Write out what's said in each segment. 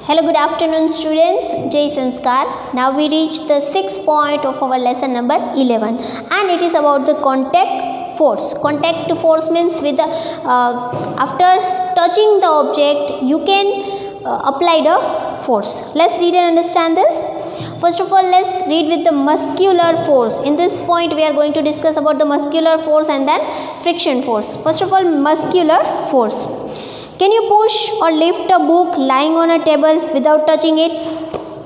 Hello, good afternoon students. Jai Sanskar. Now we reach the 6th point of our lesson number 11 and it is about the contact force. Contact force means with the after touching the object you can apply the force. Let's read and understand this. First of all, let's read with the muscular force. In this point we are going to discuss about the muscular force and then friction force. First of all, muscular force. Can you push or lift a book lying on a table without touching it?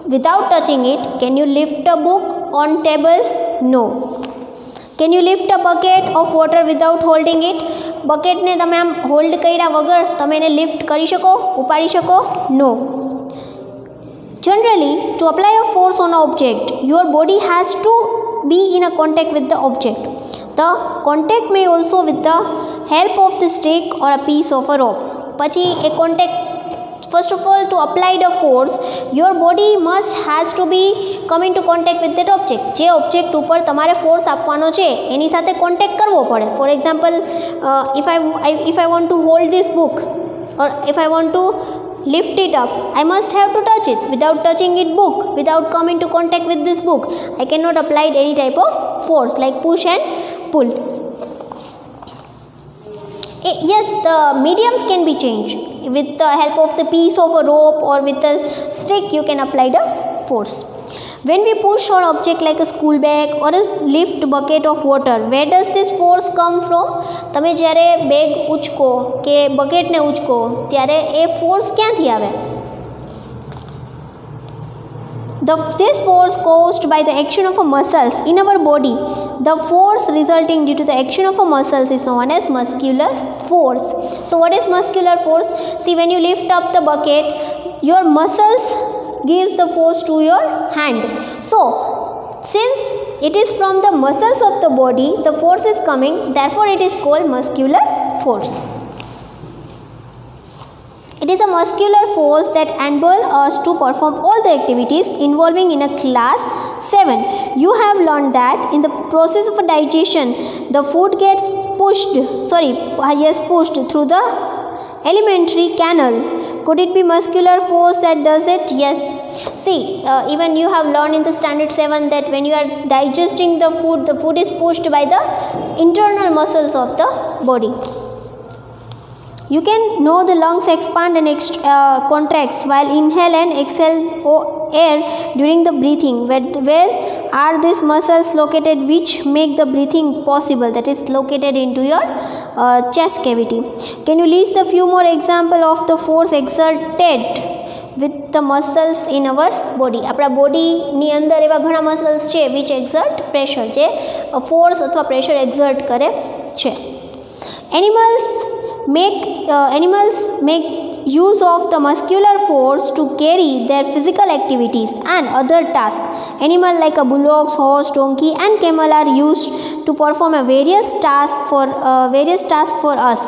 Without touching it, can you lift a book on table? No. Can you lift a bucket of water without holding it? Bucket ने तमे आम hold कर्या वगर तमे ने lift करी शको, उपाड़ी शको? No. Generally, to apply a force on an object, your body has to be in a contact with the object. The contact may also with the help of the stick or a piece of a rope. પછી એ contact first of all to apply the force your body must has to be come in to contact with that object. જે object ઉપર તમારે force આપવાનો છે એની સાથે contact કરવો પડે. For example, if I want to hold this book or if I want to lift it up, I must have to touch it. Without touching it book, without coming to contact with this book, I cannot apply any type of force like push and pull. Yes, the mediums can be changed. With the help of the piece of a rope or with the stick you can apply the force. When we push an object like a school bag or a lift bucket of water, where does this force come from? તમે જ્યારે bag ઉચકો કે બકેટને ઉચકો ત્યારે એ force ક્યાંથી આવે? This force caused by the action of a muscles in our body. The force resulting due to the action of a muscles is known as muscular force. So what is muscular force? See, when you lift up the bucket, your muscles gives the force to your hand. So since it is from the muscles of the body, the force is coming, therefore it is called muscular force. It is a muscular force that enables us to perform all the activities involving in a class 7. You have learned that in the process of digestion, the food gets pushed through the alimentary canal. Could it be muscular force that does it? Yes. See, even you have learned in the standard 7 that when you are digesting the food is pushed by the internal muscles of the body. You can know the lungs expand and contracts while inhale and exhale air during the breathing. Where are these muscles located which make the breathing possible? That is located into your chest cavity. Can you list a few more examples of the force exerted with the muscles in our body? આપણા બોડીની અંદર એવા ઘણા muscles છે which exert pressure, જે force અથવા pressure એક્ઝર્ટ કરે છે. Animals make use of the muscular force to carry their physical activities and other tasks. Animals like a bullock, horse, donkey and camel are used to perform various tasks for us.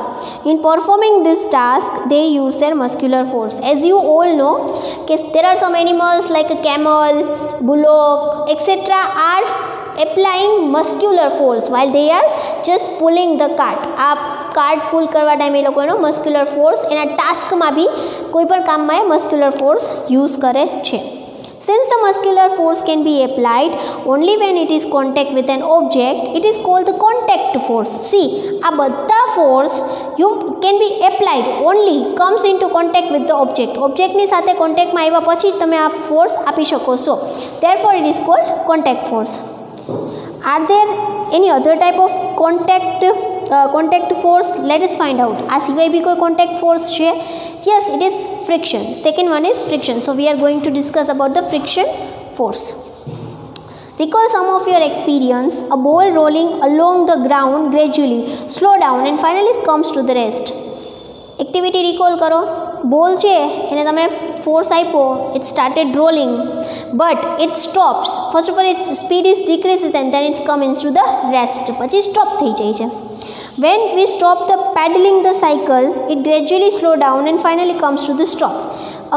In performing this task, they use their muscular force. As you all know, there are some animals like a camel, bullock, etc. are applying muscular force while they are just pulling the cart. આ cart પુલ કરવા ટાઈમે એ લોકો એનો muscular force એના ટાસ્કમાં બી કોઈ પણ કામમાં એ muscular force use કરે છે. Since the muscular force can be applied only when it is contact with an object, it is called the contact force. See, આ બધા force you can be applied only comes into contact with the object. Objectની સાથે કોન્ટેક્ટમાં આવ્યા પછી જ તમે આ force આપી શકો છો. Therefore it is called contact force. Are there any other type of contact force? Let us find out. આ સિવાય બી કોઈ contact force છે? Yes, it is friction. Second one is friction. So we are going to discuss about the friction force. Recall some of your experience. A ball rolling along the ground gradually slow down and finally comes to the rest. Activity recall કરો. બોલ છે એને તમે force આપ્યો, it started rolling but it stops. First of all, its speed is decreases and then it comes to the rest. પછી stop થઈ જાય છે. When we stop the paddling the cycle, it gradually slow down and finally comes to the stop.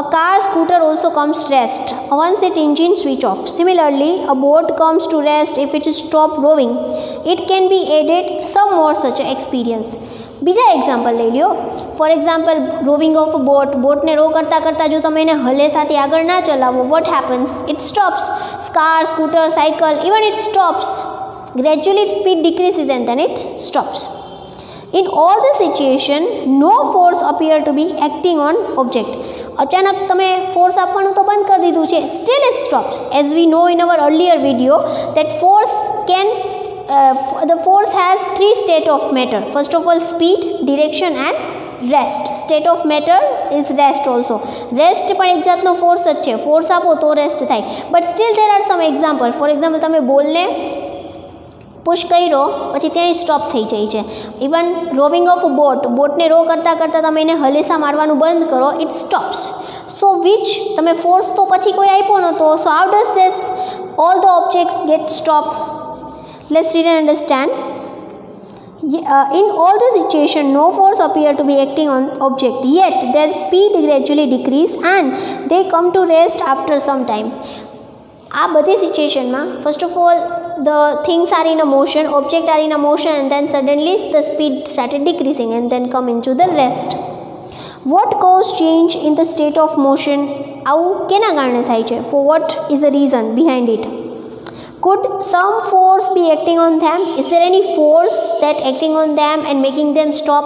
A car, scooter also comes rest once its engine switch off. Similarly, a boat comes to rest if it is stop rowing. It can be added some more such experience. बीजा example लई लो. For example rowing of a boat ने row करता करता जो तमे एने हलेसाथी आगळ ना चलावो, what happens? It stops. Car, scooter, cycle, even it stops. Gradually its speed decreases and then it stops. In all the situation, no force appear to be acting on object. अचानक तमे फोर्स आपवानुं तो बंद कर दीधुं छे, still it stops. As we know in our earlier video that the force has three state of matter. First of all, speed, direction and rest. State of matter is rest also. Rest पण एक जातनो force ज छे. Force आपो तो rest थाय. But still there are some example. For example, तमे बॉलने push कर्यो पछी त्यां स्टॉप थई जाय छे. इवन रोविंग ऑफ अ बोटने रो करता करता तमे एने हलेसा मारवानुं बंद करो, इट स्टॉप्स. सो विच तमे फोर्स तो पछी कोई आप्यो नतो. So how does this all the objects get stop? Let's read and understand. In all the situation, no force appear to be acting on object, yet their speed gradually decrease and they come to rest after some time. આ બધી સિચ્યુએશનમાં first of all the things are in a motion, object are in a motion and then suddenly the speed started decreasing and then come in to the rest. What cause change in the state of motion? આવું કેના કારણે થાય છે? For what is the reason behind it? Could some force be acting on them? Is there any force that acting on them and making them stop?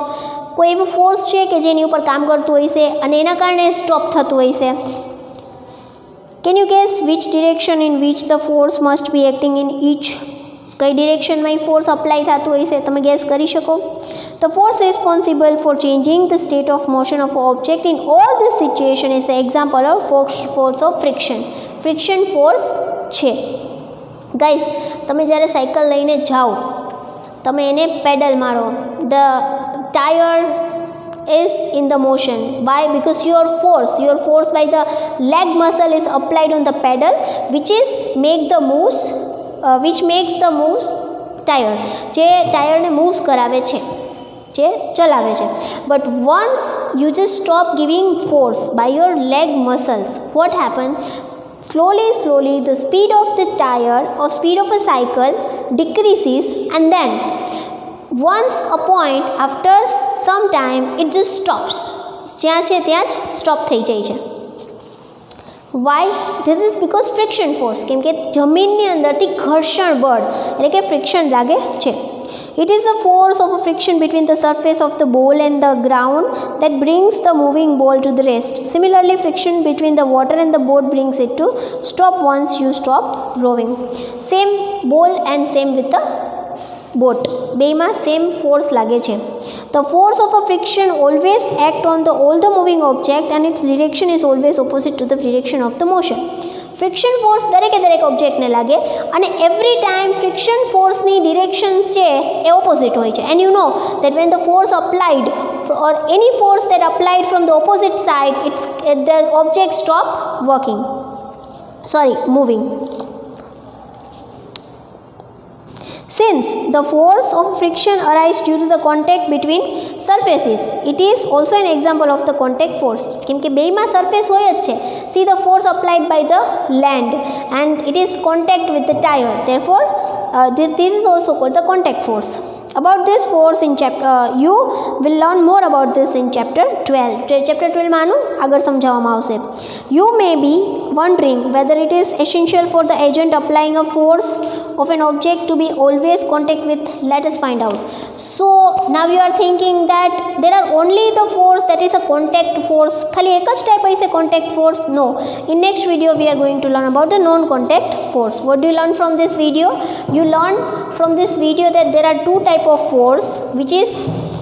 કોઈ એવો force છે કે જેની ઉપર કામ કરતું હોય છે અને એના કારણે સ્ટોપ થતું હોય છે? Can you guess which direction in which the force must be acting in each? કઈ ડિરેક્શનમાં એ ફોર્સ અપ્લાય થતું હોય છે તમે ગેસ કરી શકો? The force responsible for changing the state of motion of an object in all this situation is the example of force of friction. Friction force છે. Guys, તમે જ્યારે સાયકલ લઈને જાઓ, તમે એને પેડલ મારો, the tire is in the motion. Why? Because your force by the leg muscle is applied on the pedal, which makes the moves tire, જે ટાયરને moves કરાવે છે, જે ચલાવે છે. But once you just stop giving force by your leg muscles, what happen? Slowly the speed of the tire or speed of a cycle decreases, and then once a point after some time it just stops. જ્યાં છે ત્યાં જ stop થઈ જાય છે. Why? This is because friction force. કેમ કે જમીનની અંદરથી ઘર્ષણ બળ એટલે કે ફ્રિક્શન લાગે છે. It is a force of a friction between the surface of the ball and the ground that brings the moving ball to the rest. Similarly, friction between the water and the boat brings it to stop once you stop rowing. Same ball and same with the boat. બેમાં same force લાગે છે. The force of a friction always act on all the moving object and its direction is always opposite to the direction of the motion. Friction force દરેકે દરેક ઓબ્જેક્ટને લાગે અને every time friction ફોર્સની ડિરેક્શન્સ છે એ opposite હોય છે. And you know that when the force applied or any force that applied from the opposite side, the object stop moving. Since the force of friction arises due to the contact between surfaces, it is also an example of the contact force. કેમ કે બેમાં surface હોય જ છે. See the force applied by the land and it is contact with the tire. Therefore, this is also called the contact force. About this force in you will learn more about this in chapter 12. Chapter 12 માં આનું આગળ સમજાવવામાં આવશે. You may be wondering whether it is essential for the agent applying a force of an object to be always contact with. Let us find out. So now you are thinking that there are only the force that is a contact force. ખાલી એક જ type હશે contact force? No. In next video we are going to learn about the non-contact force. What do you learn from this video? You learn from this video that there are two types of force, which is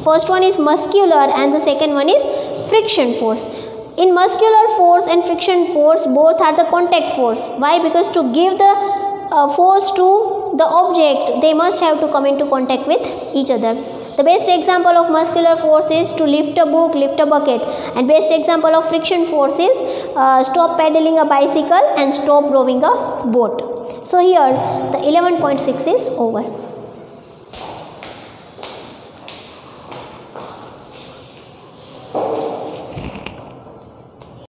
first one is muscular and the second one is friction force. In muscular force and friction force, both are the contact force. Why? Because to give the force to the object, they must have to come into contact with each other. The best example of muscular force is to lift a book, lift a bucket, and best example of friction force is stop pedaling a bicycle and stop rowing a boat. So here the 11.6 is over.